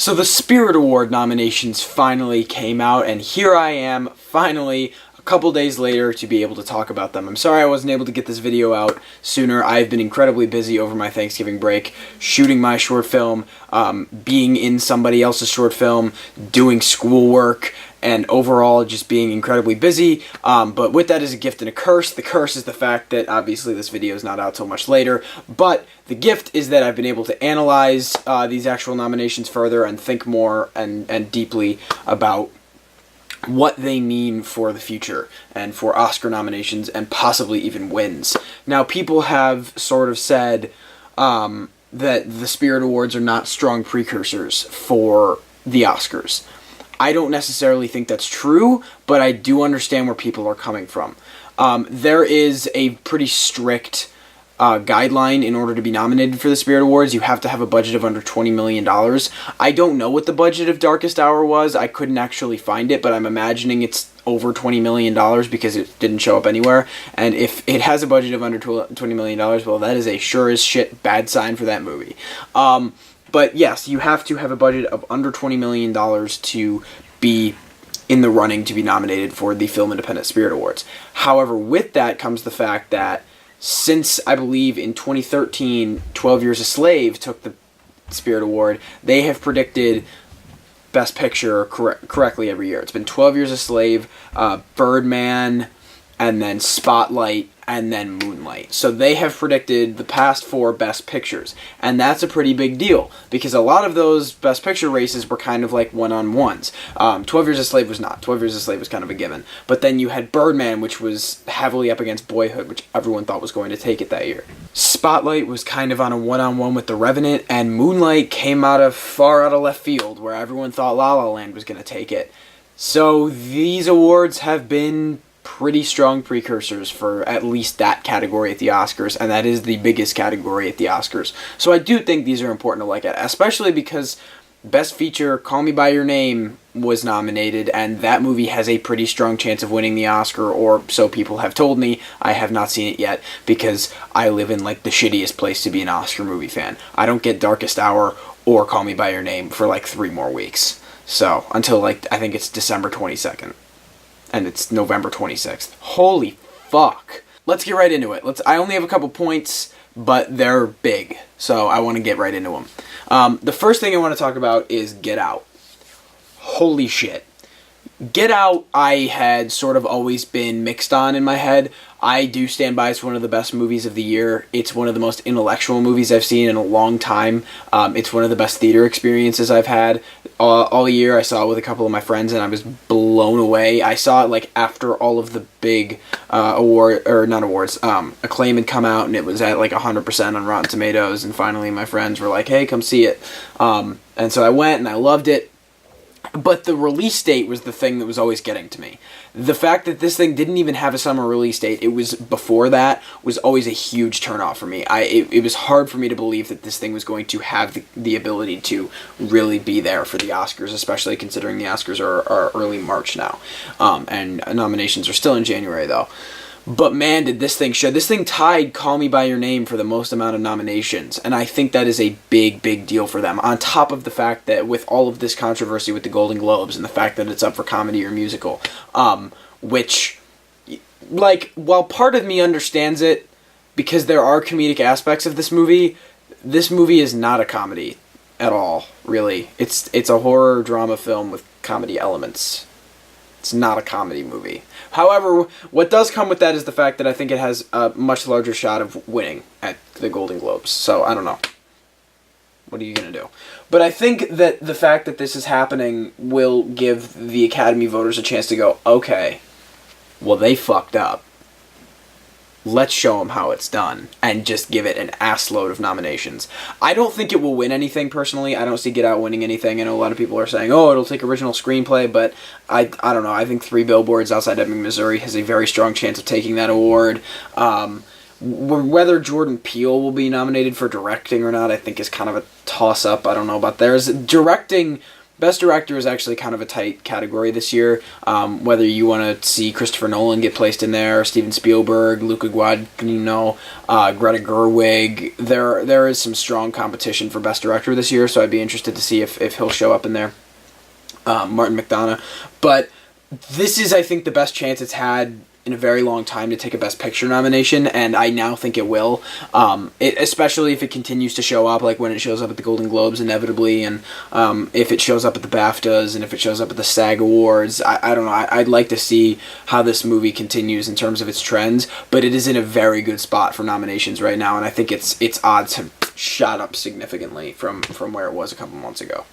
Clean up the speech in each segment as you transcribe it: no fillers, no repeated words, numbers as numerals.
So the Spirit Award nominations finally came out, and here I am, finally, a couple days later, to be able to talk about them. I'm sorry I wasn't able to get this video out sooner. I've been incredibly busy over my Thanksgiving break, shooting my short film, being in somebody else's short film, doing schoolwork, and overall just being incredibly busy. But with that is a gift and a curse. The curse is the fact that obviously this video is not out till much later, but the gift is that I've been able to analyze these actual nominations further and think more and deeply about what they mean for the future and for Oscar nominations and possibly even wins. Now, people have sort of said that the Spirit Awards are not strong precursors for the Oscars. I don't necessarily think that's true, but I do understand where people are coming from. There is a pretty strict guideline in order to be nominated for the Spirit Awards. You have to have a budget of under $20 million. I don't know what the budget of Darkest Hour was. I couldn't actually find it, but I'm imagining it's over $20 million because it didn't show up anywhere. And if it has a budget of under $20 million, well, that is a sure as shit bad sign for that movie. But yes, you have to have a budget of under $20 million to be in the running to be nominated for the Film Independent Spirit Awards. However, with that comes the fact that since, I believe, in 2013, 12 Years a Slave took the Spirit Award, they have predicted Best Picture correctly every year. It's been 12 Years a Slave, Birdman, and then Spotlight, and then Moonlight. So they have predicted the past 4 Best Pictures, and that's a pretty big deal, because a lot of those Best Picture races were kind of like one-on-ones. 12 Years a Slave was not. 12 Years a Slave was kind of a given. But then you had Birdman, which was heavily up against Boyhood, which everyone thought was going to take it that year. Spotlight was kind of on a one-on-one with The Revenant, and Moonlight came far out of left field, where everyone thought La La Land was going to take it. So these awards have been pretty strong precursors for at least that category at the Oscars, and that is the biggest category at the Oscars. So I do think these are important to look at, especially because Best Feature, Call Me By Your Name, was nominated, and that movie has a pretty strong chance of winning the Oscar, or so people have told me. I have not seen it yet, because I live in like the shittiest place to be an Oscar movie fan. I don't get Darkest Hour or Call Me By Your Name for like 3 more weeks. So, until like, I think it's December 22nd. And it's November 26th. Holy fuck. Let's get right into it. I only have a couple points, but they're big, so I want to get right into them. The first thing I want to talk about is Get Out. Holy shit. Get Out, I had sort of always been mixed on in my head. I do stand by it's one of the best movies of the year. It's one of the most intellectual movies I've seen in a long time. It's one of the best theater experiences I've had. All year I saw it with a couple of my friends, and I was blown away. I saw it like after all of the big acclaim had come out, and it was at like 100% on Rotten Tomatoes, and finally my friends were like, hey, come see it. And so I went, and I loved it. But the release date was the thing that was always getting to me. The fact that this thing didn't even have a summer release date, it was before that, was always a huge turnoff for me. It was hard for me to believe that this thing was going to have the ability to really be there for the Oscars, especially considering the Oscars are early March now. And nominations are still in January, though. But man, did this thing show. This thing tied Call Me By Your Name for the most amount of nominations, and I think that is a big, big deal for them. On top of the fact that with all of this controversy with the Golden Globes and the fact that it's up for comedy or musical, which, like, while part of me understands it, because there are comedic aspects of this movie is not a comedy at all, really. It's a horror drama film with comedy elements. It's not a comedy movie. However, what does come with that is the fact that I think it has a much larger shot of winning at the Golden Globes. So, I don't know. What are you going to do? But I think that the fact that this is happening will give the Academy voters a chance to go, okay, well, they fucked up. Let's show them how it's done, and just give it an assload of nominations. I don't think it will win anything, personally. I don't see Get Out winning anything. I know a lot of people are saying, oh, it'll take original screenplay, but I don't know. I think 3 Billboards Outside Ebbing, Missouri has a very strong chance of taking that award. Whether Jordan Peele will be nominated for directing or not, I think is kind of a toss-up. I don't know about theirs. Directing Best Director is actually kind of a tight category this year. Whether you want to see Christopher Nolan get placed in there, Steven Spielberg, Luca Guadagnino, Greta Gerwig, there is some strong competition for Best Director this year, so I'd be interested to see if he'll show up in there. Martin McDonagh. But this is, I think, the best chance it's had in a very long time to take a Best Picture nomination, and I now think it will. Especially if it continues to show up, like when it shows up at the Golden Globes inevitably, and if it shows up at the BAFTAs, and if it shows up at the SAG Awards. I don't know. I'd like to see how this movie continues in terms of its trends, but it is in a very good spot for nominations right now, and I think its odds have shot up significantly from where it was a couple months ago.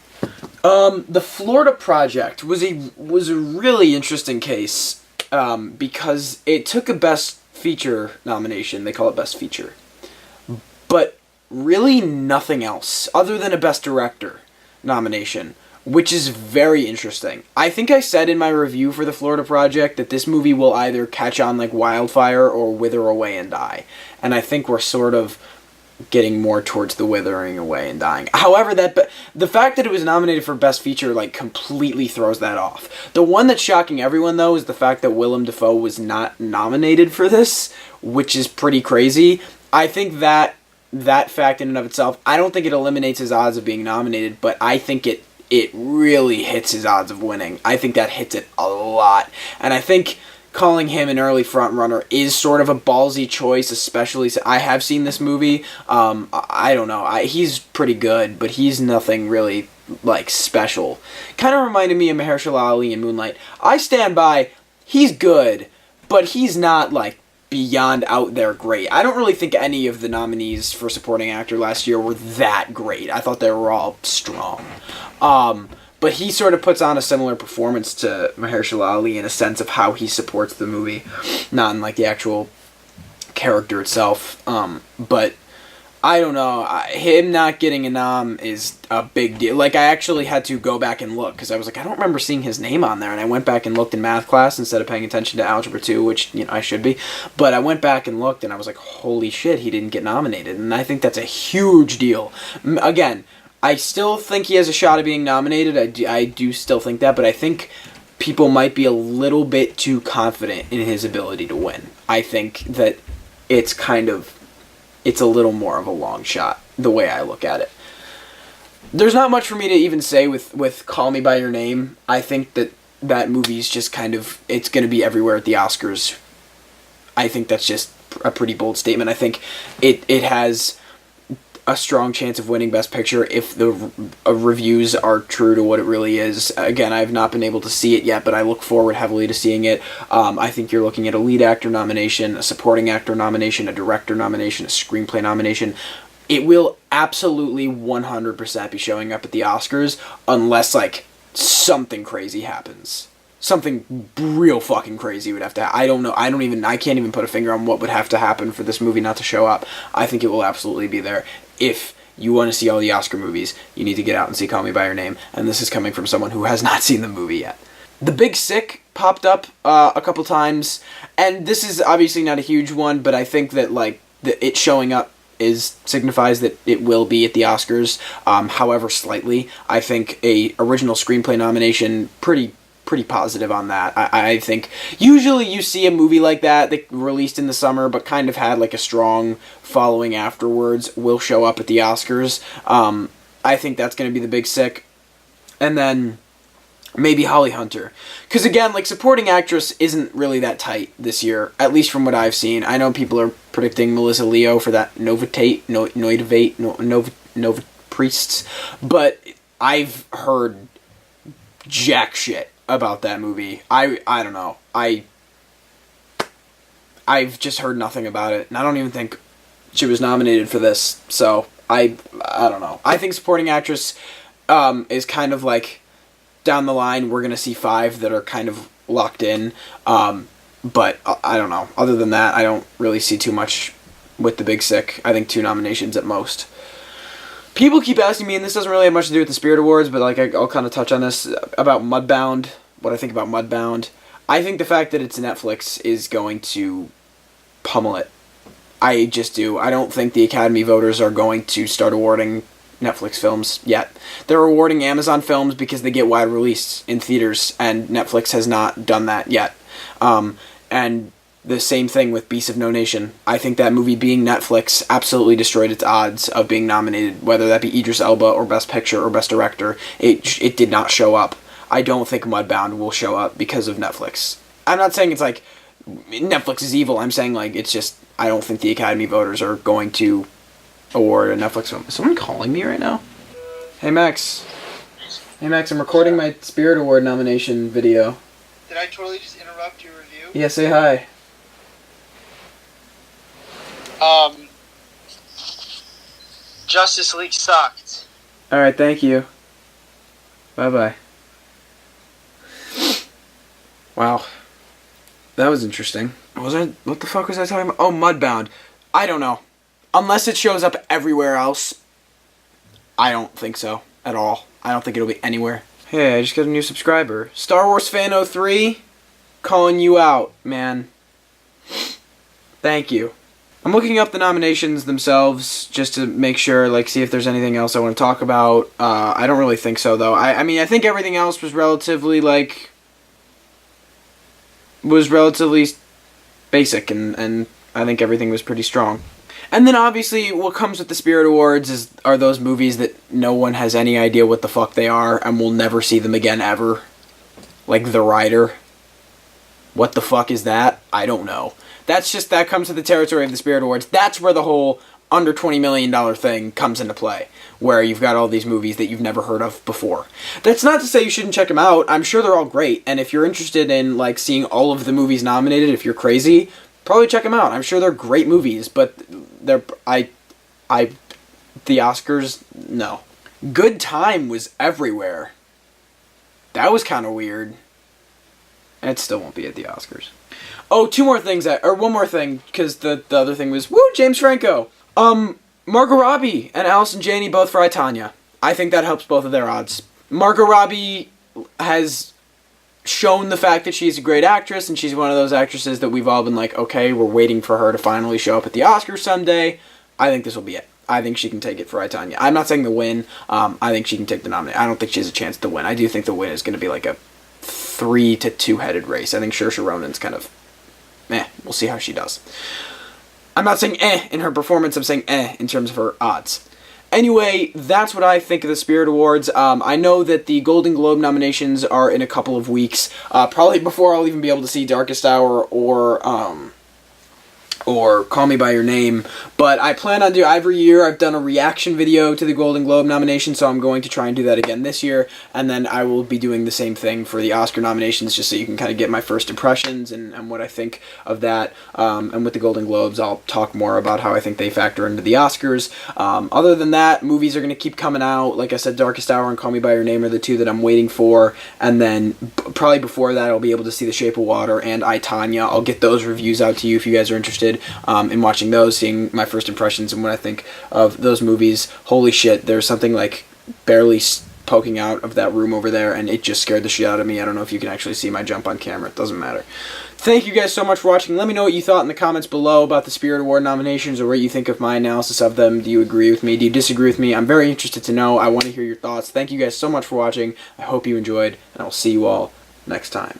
The Florida Project was a really interesting case. Because it took a Best Feature nomination. They call it Best Feature. But really nothing else other than a Best Director nomination, which is very interesting. I think I said in my review for The Florida Project that this movie will either catch on like wildfire or wither away and die. And I think we're sort of getting more towards the withering away and dying. However, the fact that it was nominated for Best Feature like completely throws that off. The one that's shocking everyone though is the fact that Willem Dafoe was not nominated for this, which is pretty crazy. I think that fact in and of itself, I don't think it eliminates his odds of being nominated, but I think it really hits his odds of winning. I think that hits it a lot. And I think calling him an early frontrunner is sort of a ballsy choice, especially I have seen this movie. I don't know. He's pretty good, but he's nothing really like special. Kind of reminded me of Mahershala Ali in Moonlight. I stand by, he's good, but he's not like beyond out there great. I don't really think any of the nominees for supporting actor last year were that great. I thought they were all strong. But he sort of puts on a similar performance to Mahershala Ali in a sense of how he supports the movie, not in like the actual character itself. But I don't know. Him not getting a nom is a big deal. Like, I actually had to go back and look because I was like, I don't remember seeing his name on there. And I went back and looked in math class instead of paying attention to Algebra 2, which, you know, I should be. But I went back and looked and I was like, holy shit, he didn't get nominated. And I think that's a huge deal. Again, I still think he has a shot at being nominated. I do still think that, but I think people might be a little bit too confident in his ability to win. I think that it's a little more of a long shot, the way I look at it. There's not much for me to even say with Call Me By Your Name. I think that movie's just it's going to be everywhere at the Oscars. I think that's just a pretty bold statement. I think it has a strong chance of winning Best Picture if the reviews are true to what it really is. Again, I've not been able to see it yet, but I look forward heavily to seeing it. I think you're looking at a lead actor nomination, a supporting actor nomination, a director nomination, a screenplay nomination. It will absolutely 100% be showing up at the Oscars unless, like, something crazy happens. Something real fucking crazy would have to I don't know. I can't even put a finger on what would have to happen for this movie not to show up. I think it will absolutely be there. If you want to see all the Oscar movies, you need to get out and see Call Me By Your Name. And this is coming from someone who has not seen the movie yet. The Big Sick popped up a couple times. And this is obviously not a huge one, but I think that, like, it showing up signifies that it will be at the Oscars. However, slightly. I think a original screenplay nomination, pretty positive on that. I think usually you see a movie like that released in the summer but kind of had like a strong following afterwards will show up at the Oscars. I think that's going to be The Big Sick. And then maybe Holly Hunter. Because again, like, supporting actress isn't really that tight this year, at least from what I've seen. I know people are predicting Melissa Leo for that Nova Priests, but I've heard jack shit about that movie. I don't know. I've just heard nothing about it, and I don't even think she was nominated for this. So I don't know. I think supporting actress is kind of like down the line. We're gonna see 5 that are kind of locked in. But I don't know. Other than that, I don't really see too much with The Big Sick. I think 2 nominations at most. People keep asking me, and this doesn't really have much to do with the Spirit Awards, but like I'll kind of touch on this, about Mudbound, what I think about Mudbound. I think the fact that it's Netflix is going to pummel it. I just do. I don't think the Academy voters are going to start awarding Netflix films yet. They're rewarding Amazon films because they get wide release in theaters, and Netflix has not done that yet. And the same thing with Beasts of No Nation. I think that movie being Netflix absolutely destroyed its odds of being nominated, whether that be Idris Elba or Best Picture or Best Director. It did not show up. I don't think Mudbound will show up because of Netflix. I'm not saying it's like Netflix is evil. I'm saying like it's just I don't think the Academy voters are going to award a Netflix film. Is someone calling me right now? Hey Max. Hey Max, I'm recording my Spirit Award nomination video. Did I totally just interrupt your review? Yeah, say hi. Justice League sucked. Alright, thank you. Bye-bye. Wow. That was interesting. What the fuck was I talking about? Oh, Mudbound. I don't know. Unless it shows up everywhere else, I don't think so at all. I don't think it'll be anywhere. Hey, I just got a new subscriber. Star Wars Fan 03, calling you out, man. Thank you. I'm looking up the nominations themselves just to make sure, like, see if there's anything else I want to talk about. I don't really think so, though. I mean, I think everything else was relatively, like, basic, and I think everything was pretty strong. And then, obviously, what comes with the Spirit Awards are those movies that no one has any idea what the fuck they are, and will never see them again, ever. Like The Rider. What the fuck is that? I don't know. That comes to the territory of the Spirit Awards. That's where the whole under $20 million thing comes into play, where you've got all these movies that you've never heard of before. That's not to say you shouldn't check them out. I'm sure they're all great, and if you're interested in like seeing all of the movies nominated, if you're crazy, probably check them out. I'm sure they're great movies, but the Oscars, no. Good Time was everywhere. That was kind of weird. It still won't be at the Oscars. Oh, one more thing, because the other thing was, woo, James Franco. Margot Robbie and Allison Janney both for I, Tonya. I think that helps both of their odds. Margot Robbie has shown the fact that she's a great actress, and she's one of those actresses that we've all been like, okay, we're waiting for her to finally show up at the Oscars someday. I think this will be it. I think she can take it for I, Tonya. I'm not saying the win. I think she can take the nomination. I don't think she has a chance to win. I do think the win is going to be like a 3-2 headed race. I think Saoirse Ronan's kind of we'll see how she does. I'm not saying in her performance, I'm saying in terms of her odds. Anyway, that's what I think of the Spirit Awards. I know that the Golden Globe nominations are in a couple of weeks, probably before I'll even be able to see Darkest Hour or Call Me By Your Name, but I plan on every year I've done a reaction video to the Golden Globe nomination, so I'm going to try and do that again this year, and then I will be doing the same thing for the Oscar nominations, just so you can kind of get my first impressions and what I think of that, and with the Golden Globes, I'll talk more about how I think they factor into the Oscars. Other than that, movies are going to keep coming out. Like I said, Darkest Hour and Call Me By Your Name are the two that I'm waiting for, and then probably before that I'll be able to see The Shape of Water and I, Tonya. I'll get those reviews out to you if you guys are interested in watching those, seeing my first impressions and what I think of those movies. Holy shit, there's something like barely poking out of that room over there, and it just scared the shit out of me. I don't know if you can actually see my jump on camera. It doesn't matter. Thank you guys so much for watching. Let me know what you thought in the comments below about the Spirit Award nominations, or what you think of my analysis of them. Do you agree with me? Do you disagree with me? I'm very interested to know. I want to hear your thoughts. Thank you guys so much for watching. I hope you enjoyed, and I'll see you all next time.